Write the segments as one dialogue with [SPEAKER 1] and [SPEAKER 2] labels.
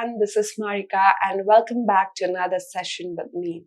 [SPEAKER 1] everyone, this is Marika and welcome back to another session with me.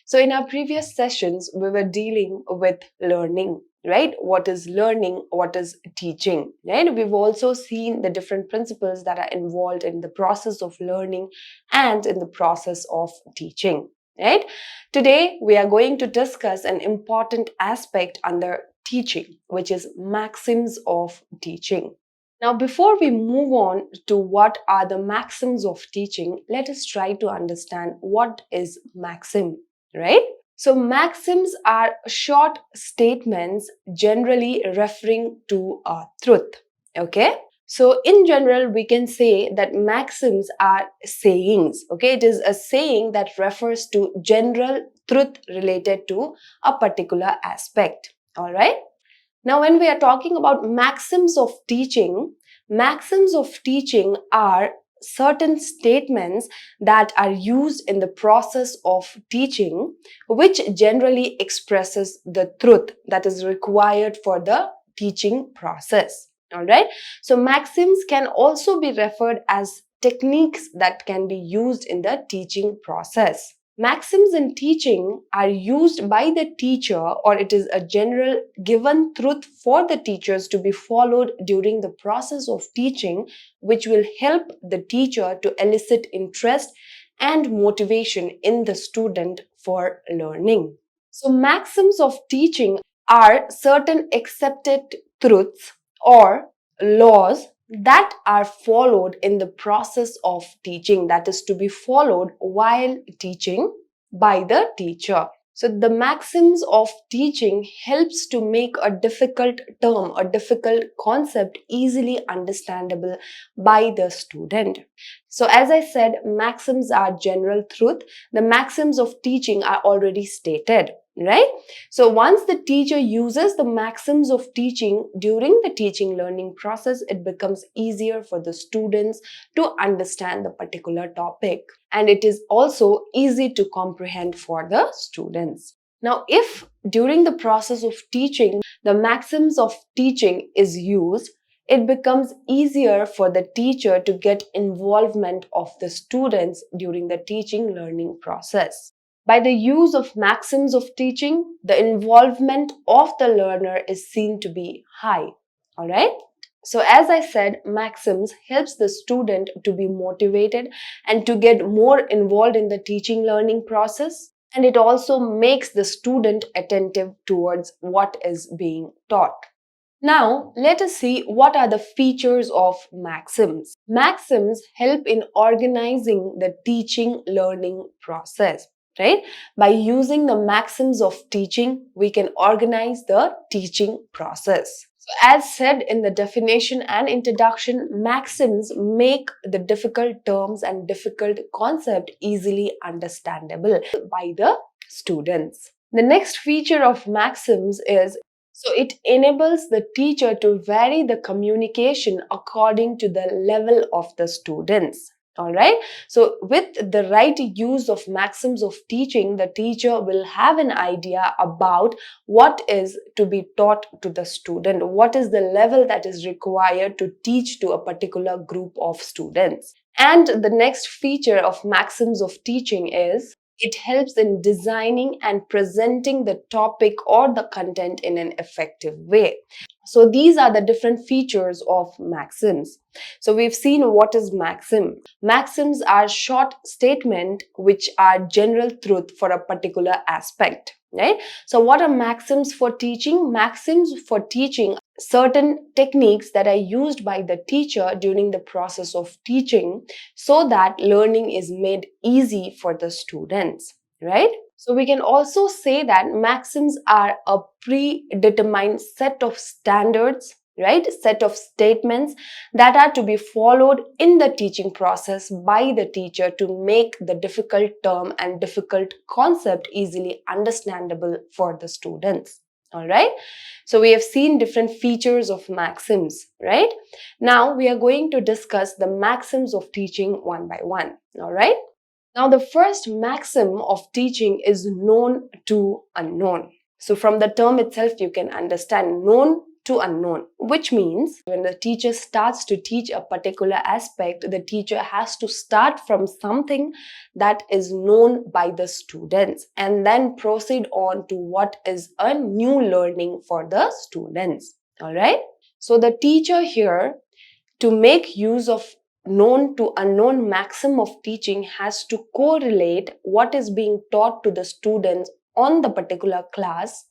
[SPEAKER 1] So in our previous sessions, we were dealing with learning, right? What is learning? What is teaching, right? We've also seen the different principles that are involved in the process of learning and in the process of teaching, right? Today, we are going to discuss an important aspect under teaching, which is maxims of teaching. Now, before we move on to what are the maxims of teaching, let us try to understand what is maxim, right? So, maxims are short statements generally referring to a truth, okay? So, in general, we can say that maxims are sayings, okay? It is a saying that refers to general truth related to a particular aspect, all right? Now, when we are talking about maxims of teaching are certain statements that are used in the process of teaching, which generally expresses the truth that is required for the teaching process. All right. So, maxims can also be referred as techniques that can be used in the teaching process. Maxims in teaching are used by the teacher, or it is a general given truth for the teachers to be followed during the process of teaching, which will help the teacher to elicit interest and motivation in the student for learning. So, maxims of teaching are certain accepted truths or laws that are followed in the process of teaching, that is to be followed while teaching by the teacher. So the maxims of teaching helps to make a difficult term, a difficult concept easily understandable by the student. So as I said, maxims are general truth. The maxims of teaching are already stated, right? So once the teacher uses the maxims of teaching during the teaching learning process, it becomes easier for the students to understand the particular topic. And it is also easy to comprehend for the students. Now, if during the process of teaching, the maxims of teaching is used, it becomes easier for the teacher to get involvement of the students during the teaching learning process. By the use of maxims of teaching, the involvement of the learner is seen to be high. All right? So as I said, maxims helps the student to be motivated and to get more involved in the teaching learning process. And it also makes the student attentive towards what is being taught. Now, let us see what are the features of maxims. Maxims help in organizing the teaching learning process, right? By using the maxims of teaching, we can organize the teaching process. So as said in the definition and introduction, maxims make the difficult terms and difficult concept easily understandable by the students. The next feature of maxims is so it enables the teacher to vary the communication according to the level of the students. All right. So with the right use of maxims of teaching, the teacher will have an idea about what is to be taught to the student, what is the level that is required to teach to a particular group of students. And the next feature of maxims of teaching is it helps in designing and presenting the topic or the content in an effective way. So these are the different features of maxims. So we've seen what is maxim. Maxims are short statements which are general truth for a particular aspect, right? So what are maxims for teaching? Maxims for teaching certain techniques that are used by the teacher during the process of teaching so that learning is made easy for the students, right? So we can also say that maxims are a predetermined set of standards, right? Set of statements that are to be followed in the teaching process by the teacher to make the difficult term and difficult concept easily understandable for the students. All right. So we have seen different features of maxims, right? Now we are going to discuss the maxims of teaching one by one. All right. Now the first maxim of teaching is known to unknown. So from the term itself, you can understand known to unknown, which means when the teacher starts to teach a particular aspect, the teacher has to start from something that is known by the students and then proceed on to what is a new learning for the students. All right. So the teacher here, to make use of known to unknown maxim of teaching, has to correlate what is being taught to the students on the particular class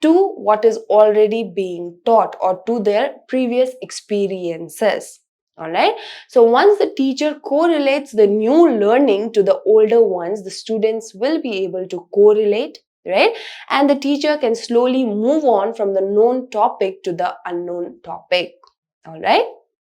[SPEAKER 1] to what is already being taught or to their previous experiences. Alright, so once the teacher correlates the new learning to the older ones, the students will be able to correlate, right? And the teacher can slowly move on from the known topic to the unknown topic. Alright.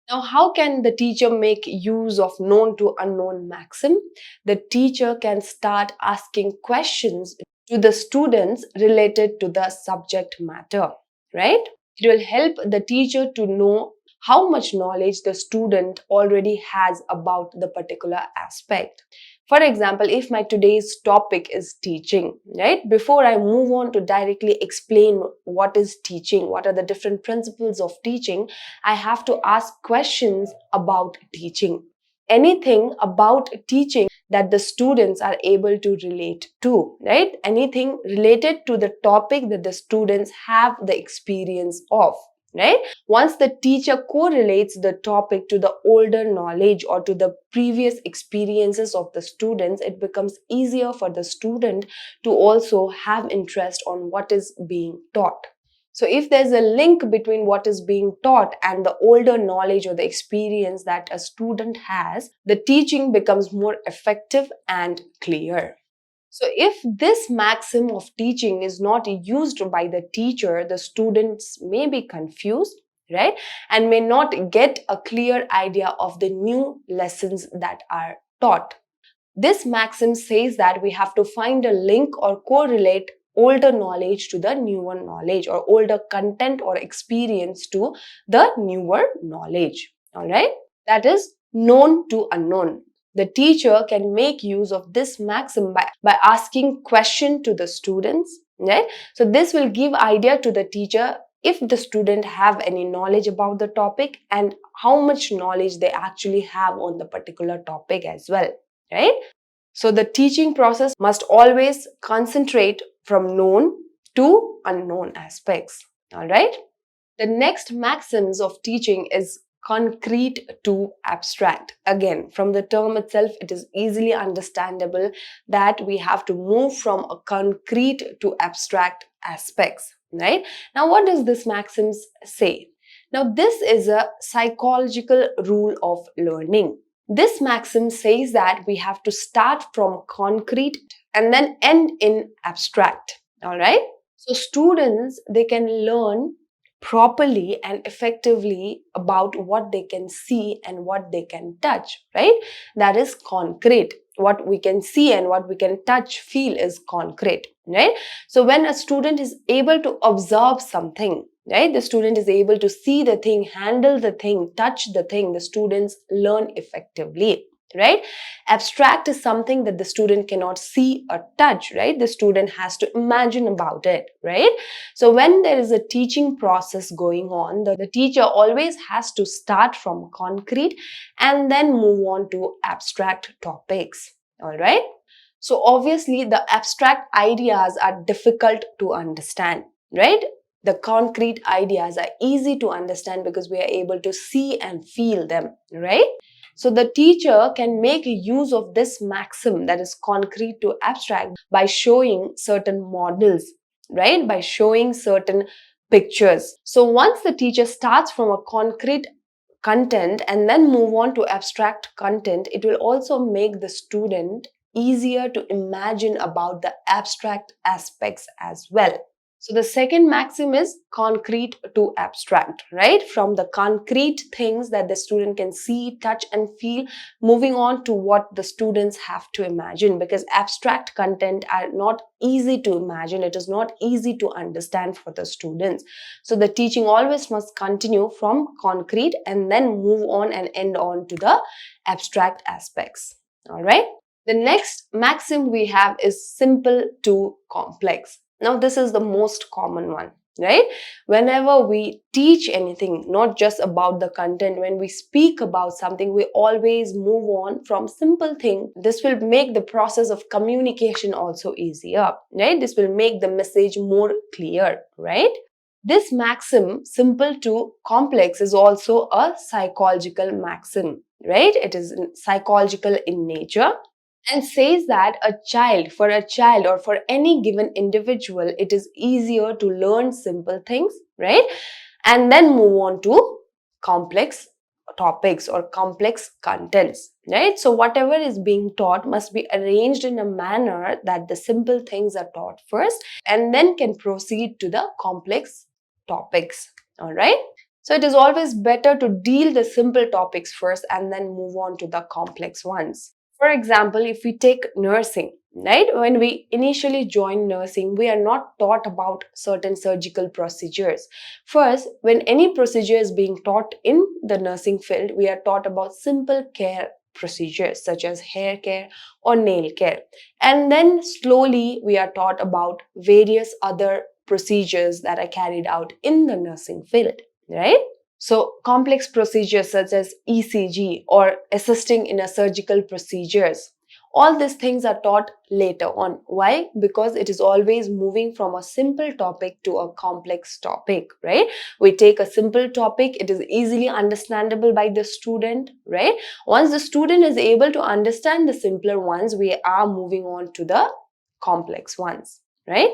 [SPEAKER 1] Now, how can the teacher make use of known to unknown maxim? The teacher can start asking questions to the students related to the subject matter, right? It will help the teacher to know how much knowledge the student already has about the particular aspect. For example, if my today's topic is teaching, right? Before I move on to directly explain what is teaching, what are the different principles of teaching, I have to ask questions about teaching. Anything about teaching that the students are able to relate to, right? Anything related to the topic that the students have the experience of, right? Once the teacher correlates the topic to the older knowledge or to the previous experiences of the students, it becomes easier for the student to also have interest on what is being taught. So if there's a link between what is being taught and the older knowledge or the experience that a student has, the teaching becomes more effective and clear. So if this maxim of teaching is not used by the teacher, the students may be confused, right? And may not get a clear idea of the new lessons that are taught. This maxim says that we have to find a link or correlate older knowledge to the newer knowledge, or older content or experience to the newer knowledge. All right? That is known to unknown. The teacher can make use of this maxim by asking question to the students. Right? So this will give idea to the teacher if the student have any knowledge about the topic and how much knowledge they actually have on the particular topic as well. Right? So the teaching process must always concentrate from known to unknown aspects. All right. The next maxims of teaching is concrete to abstract. Again, from the term itself, it is easily understandable that we have to move from a concrete to abstract aspects. Right. Now, what does this maxims say? Now, this is a psychological rule of learning. This maxim says that we have to start from concrete and then end in abstract. All right. So students, they can learn properly and effectively about what they can see and what they can touch, right? That is concrete. What we can see and what we can touch, feel is concrete, right? So when a student is able to observe something, right, the student is able to see the thing, handle the thing, touch the thing, the students learn effectively, right? Abstract is something that the student cannot see or touch, right? The student has to imagine about it, right? So when there is a teaching process going on, the teacher always has to start from concrete and then move on to abstract topics. All right. So obviously the abstract ideas are difficult to understand, right? The concrete ideas are easy to understand because we are able to see and feel them, right? So the teacher can make use of this maxim, that is concrete to abstract, by showing certain models, right? By showing certain pictures. So once the teacher starts from a concrete content and then move on to abstract content, it will also make the student easier to imagine about the abstract aspects as well. So the second maxim is concrete to abstract, right? From the concrete things that the student can see, touch and feel, moving on to what the students have to imagine, because abstract content are not easy to imagine. It is not easy to understand for the students. So the teaching always must continue from concrete and then move on and end on to the abstract aspects. All right. The next maxim we have is simple to complex. Now, this is the most common one. right? Whenever we teach anything, not just about the content, when we speak about something, we always move on from simple thing. This will make the process of communication also easier, right? This will make the message more clear, right? This maxim, simple to complex, is also a psychological maxim, right? It is psychological in nature and says that for a child or for any given individual, it is easier to learn simple things, right? And then move on to complex topics or complex contents, right? So whatever is being taught must be arranged in a manner that the simple things are taught first and then can proceed to the complex topics, all right? So it is always better to deal the simple topics first and then move on to the complex ones. For example, if we take nursing, right? When we initially join nursing, we are not taught about certain surgical procedures. First, when any procedure is being taught in the nursing field, we are taught about simple care procedures such as hair care or nail care. And then slowly we are taught about various other procedures that are carried out in the nursing field, right? So, complex procedures such as ECG or assisting in a surgical procedures, all these things are taught later on. Why? Because it is always moving from a simple topic to a complex topic, right? We take a simple topic, it is easily understandable by the student, right? Once the student is able to understand the simpler ones, we are moving on to the complex ones, right?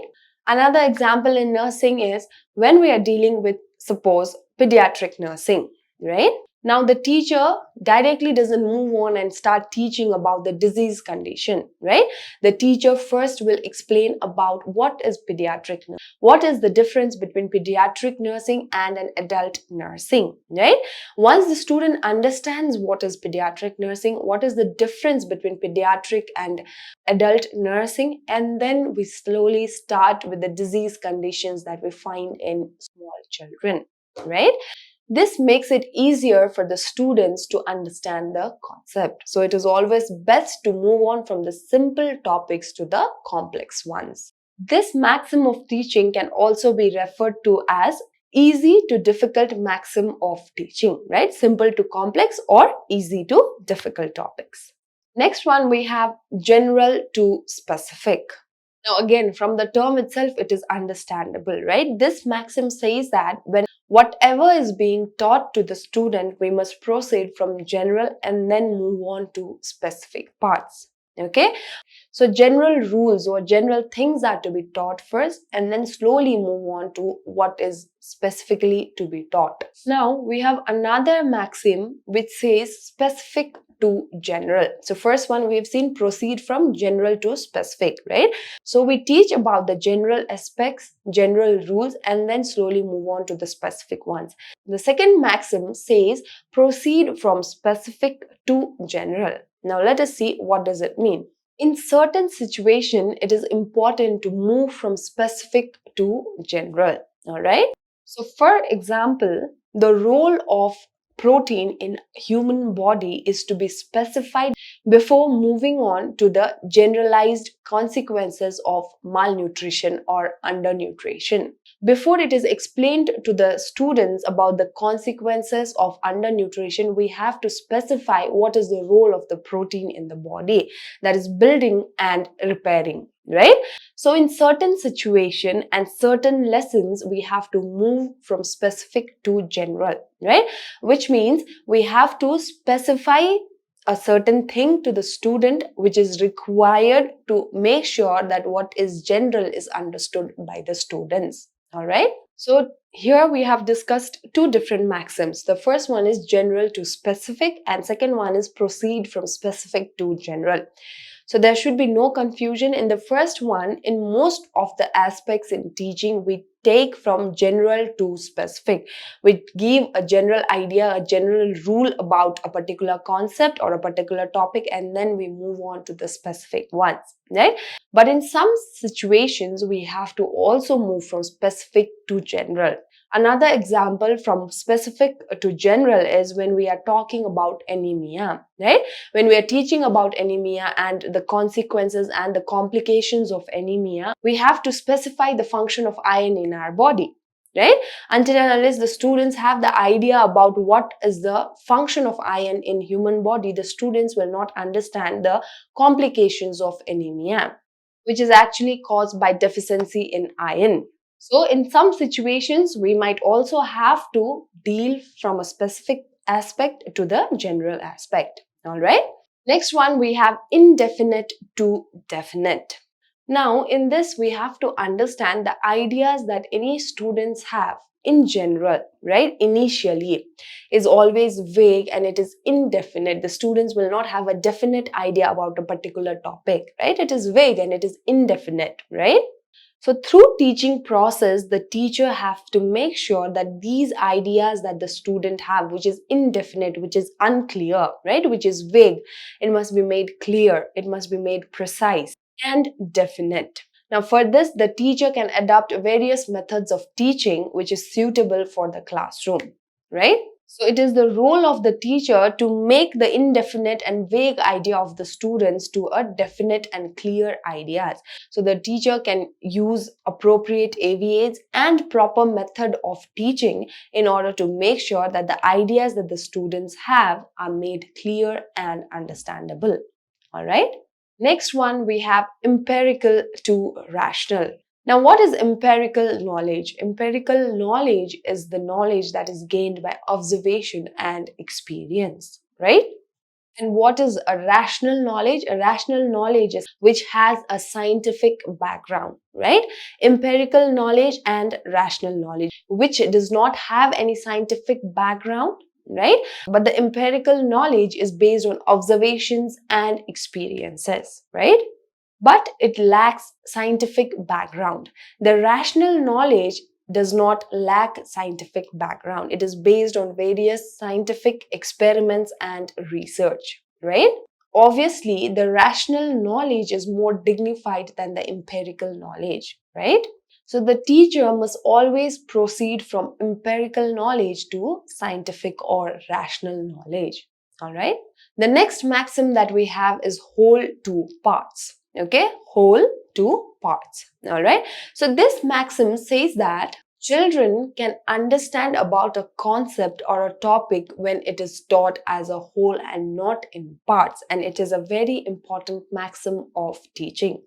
[SPEAKER 1] Another example in nursing is when we are dealing with, suppose, pediatric nursing, right? Now, the teacher directly doesn't move on and start teaching about the disease condition, right? The teacher first will explain about what is pediatric nursing, what is the difference between pediatric nursing and an adult nursing, right? Once the student understands what is pediatric nursing, what is the difference between pediatric and adult nursing, and then we slowly start with the disease conditions that we find in small children, right? This makes it easier for the students to understand the concept. So it is always best to move on from the simple topics to the complex ones. This maxim of teaching can also be referred to as easy to difficult maxim of teaching, right? Simple to complex or easy to difficult topics. Next one, we have general to specific. Now, again, from the term itself, it is understandable, right? This maxim says that when whatever is being taught to the student, we must proceed from general and then move on to specific parts. Okay, so general rules or general things are to be taught first and then slowly move on to what is specifically to be taught. Now we have another maxim which says specific to general. So first one we have seen, proceed from general to specific, right? So we teach about the general aspects, general rules, and then slowly move on to the specific ones. The second maxim says proceed from specific to general. Now let us see what does it mean. In certain situation, it is important to move from specific to general. All right. So for example, the role of protein in human body is to be specified before moving on to the generalized consequences of malnutrition or undernutrition. Before it is explained to the students about the consequences of undernutrition, we have to specify what is the role of the protein in the body, that is building and repairing, right? So in certain situation and certain lessons, we have to move from specific to general, right? Which means we have to specify a certain thing to the student which is required to make sure that what is general is understood by the students. All right. So here we have discussed two different maxims. The first one is general to specific and second one is proceed from specific to general. So there should be no confusion. In the first one, in most of the aspects in teaching, we take from general to specific. We give a general idea, a general rule about a particular concept or a particular topic, and then we move on to the specific ones, right? But in some situations, we have to also move from specific to general. Another example from specific to general is when we are talking about anemia, right? When we are teaching about anemia and the consequences and the complications of anemia, we have to specify the function of iron in our body. right? Until and unless the students have the idea about what is the function of iron in human body, the students will not understand the complications of anemia, which is actually caused by deficiency in iron. So in some situations, we might also have to deal from a specific aspect to the general aspect. All right. Next one, we have indefinite to definite. Now, in this, we have to understand the ideas that any students have in general, right? Initially, is always vague and it is indefinite. The students will not have a definite idea about a particular topic, right? It is vague and it is indefinite, right? So through teaching process, the teacher have to make sure that these ideas that the student have, which is indefinite, which is unclear, right, which is vague, it must be made clear, it must be made precise and definite. Now for this, the teacher can adopt various methods of teaching which is suitable for the classroom, right? So it is the role of the teacher to make the indefinite and vague idea of the students to a definite and clear ideas. So the teacher can use appropriate AVAs and proper method of teaching in order to make sure that the ideas that the students have are made clear and understandable. All right. Next one, we have empirical to rational. Now, what is empirical knowledge? Empirical knowledge is the knowledge that is gained by observation and experience, right? And what is a rational knowledge? A rational knowledge is which has a scientific background, right? Empirical knowledge and rational knowledge, which does not have any scientific background, right? But the empirical knowledge is based on observations and experiences, right? But it lacks scientific background. The rational knowledge does not lack scientific background. It is based on various scientific experiments and research, right? Obviously, the rational knowledge is more dignified than the empirical knowledge, right? So the teacher must always proceed from empirical knowledge to scientific or rational knowledge. All right. The next maxim that we have is whole to parts. Okay, whole to parts. All right. So this maxim says that children can understand about a concept or a topic when it is taught as a whole and not in parts. And it is a very important maxim of teaching.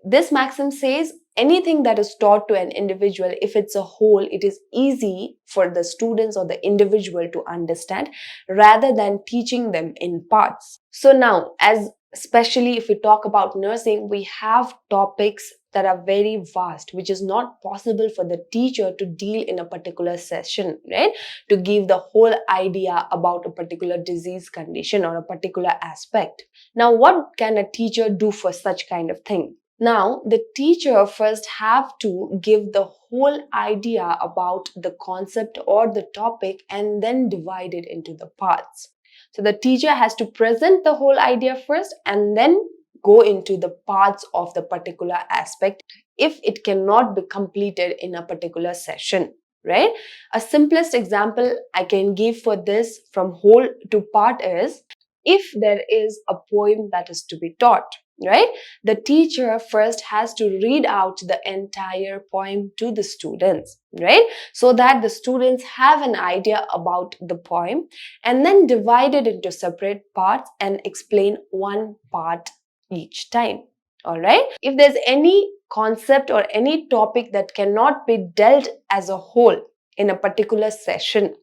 [SPEAKER 1] This maxim says anything that is taught to an individual, if it's a whole, it is easy for the students or the individual to understand rather than teaching them in parts. So now, as especially if we talk about nursing, we have topics that are very vast, which is not possible for the teacher to deal in a particular session, right? To give the whole idea about a particular disease condition or a particular aspect. Now, what can a teacher do for such kind of thing? Now, the teacher first have to give the whole idea about the concept or the topic and then divide it into the parts. So the teacher has to present the whole idea first and then go into the parts of the particular aspect if it cannot be completed in a particular session, right? A simplest example I can give for this from whole to part is if there is a poem that is to be taught, right? The teacher first has to read out the entire poem to the students, right? So that the students have an idea about the poem and then divide it into separate parts and explain one part each time. All right. If there's any concept or any topic that cannot be dealt as a whole in a particular session,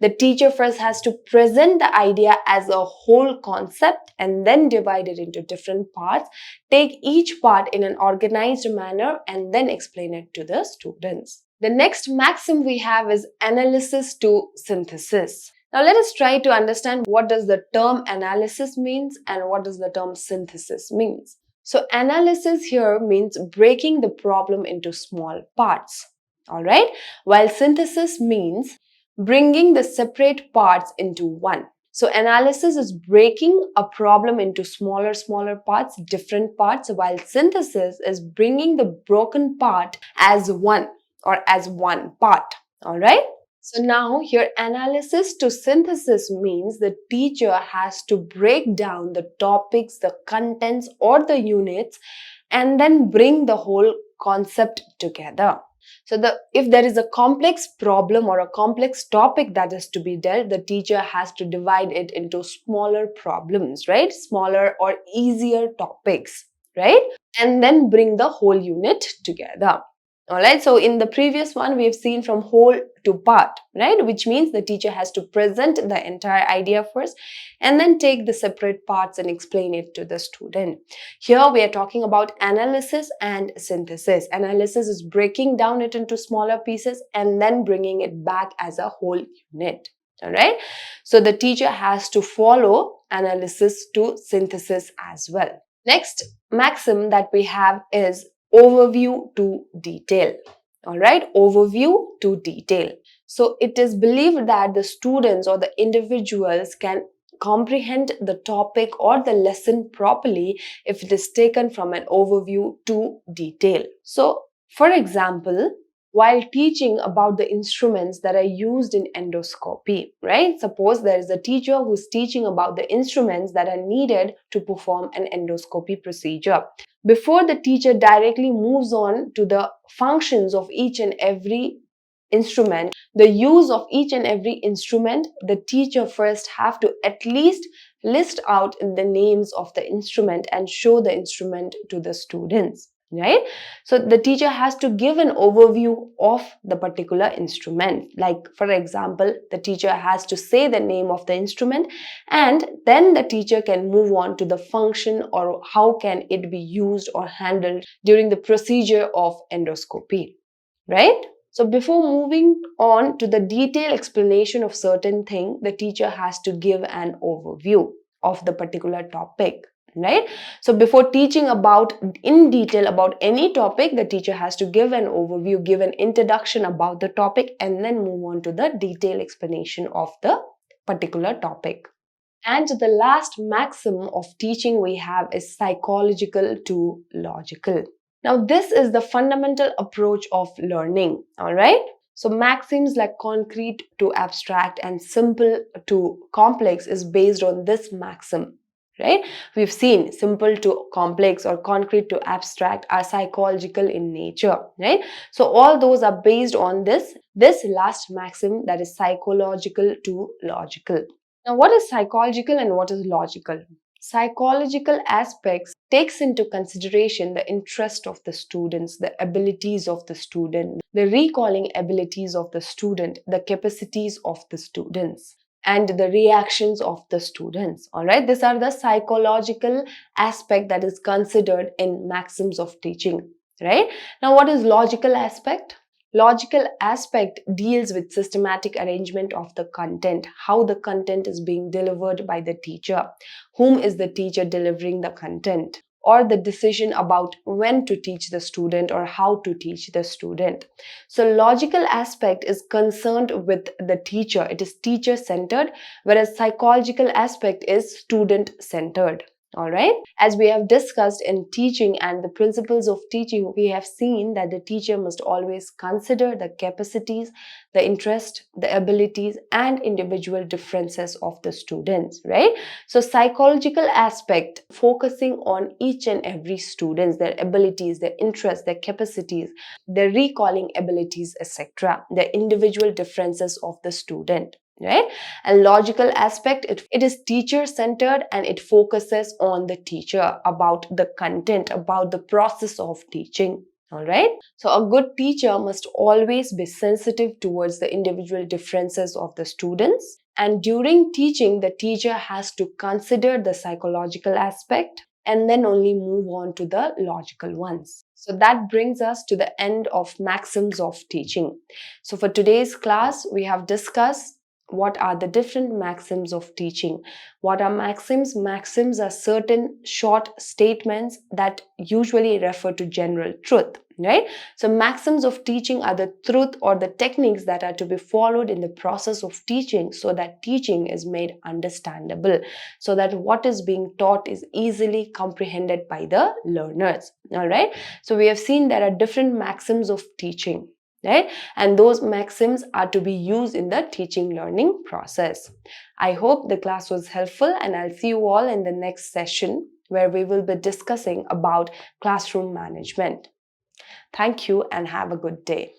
[SPEAKER 1] the teacher first has to present the idea as a whole concept and then divide it into different parts, take each part in an organized manner and then explain it to the students. The next maxim we have is analysis to synthesis. Now let us try to understand what does the term analysis means and what does the term synthesis means. So analysis here means breaking the problem into small parts. All right, while synthesis means bringing the separate parts into one. So analysis is breaking a problem into smaller parts, different parts, while synthesis is bringing the broken part as one or as one part. All right. So now here analysis to synthesis means the teacher has to break down the topics, the contents or the units and then bring the whole concept together. So if there is a complex problem or a complex topic that is to be dealt, the teacher has to divide it into smaller problems, right? Smaller or easier topics, right? And then bring the whole unit together. All right, so in the previous one, we have seen from whole to part, right? Which means the teacher has to present the entire idea first and then take the separate parts and explain it to the student. Here we are talking about analysis and synthesis. Analysis is breaking down it into smaller pieces and then bringing it back as a whole unit. All right, so the teacher has to follow analysis to synthesis as well. Next maxim that we have is overview to detail. All right, overview to detail. So it is believed that the students or the individuals can comprehend the topic or the lesson properly if it is taken from an overview to detail. So, for example, while teaching about the instruments that are used in endoscopy, right? Suppose there is a teacher who's teaching about the instruments that are needed to perform an endoscopy procedure. Before the teacher directly moves on to the functions of each and every instrument, the use of each and every instrument, the teacher first have to at least list out the names of the instrument and show the instrument to the students, right? So the teacher has to give an overview of the particular instrument. Like, for example, the teacher has to say the name of the instrument and then the teacher can move on to the function or how can it be used or handled during the procedure of endoscopy, right? So before moving on to the detailed explanation of certain thing, the teacher has to give an overview of the particular topic, right? So before teaching about in detail about any topic, the teacher has to give an overview, give an introduction about the topic, and then move on to the detailed explanation of the particular topic. And the last maxim of teaching we have is psychological to logical. Now, this is the fundamental approach of learning, all right? So, maxims like concrete to abstract and simple to complex is based on this maxim, right? We've seen simple to complex or concrete to abstract are psychological in nature, right? So, all those are based on this last maxim, that is psychological to logical. Now, what is psychological and what is logical? Psychological aspects takes into consideration the interest of the students, the abilities of the student, the recalling abilities of the student, the capacities of the students, and the reactions of the students. All right, these are the psychological aspect that is considered in maxims of teaching. Right now, what is logical aspect? Logical aspect deals with systematic arrangement of the content, how the content is being delivered by the teacher, whom is the teacher delivering the content, or the decision about when to teach the student or how to teach the student. So logical aspect is concerned with the teacher. It is teacher centered, whereas psychological aspect is student centered. All right. As we have discussed in teaching and the principles of teaching, we have seen that the teacher must always consider the capacities, the interest, the abilities, and individual differences of the students, right? So psychological aspect focusing on each and every student, their abilities, their interests, their capacities, their recalling abilities, etc., the individual differences of the student. Right? And logical aspect, it is teacher centered and it focuses on the teacher, about the content, about the process of teaching. All right. So a good teacher must always be sensitive towards the individual differences of the students. And during teaching, the teacher has to consider the psychological aspect and then only move on to the logical ones. So that brings us to the end of maxims of teaching. So for today's class, we have discussed what are the different maxims of teaching. What are maxims? Maxims are certain short statements that usually refer to general truth, right? So maxims of teaching are the truth or the techniques that are to be followed in the process of teaching so that teaching is made understandable, so that what is being taught is easily comprehended by the learners. All right. So we have seen there are different maxims of teaching. Right? And those maxims are to be used in the teaching learning process. I hope the class was helpful and I'll see you all in the next session where we will be discussing about classroom management. Thank you and have a good day.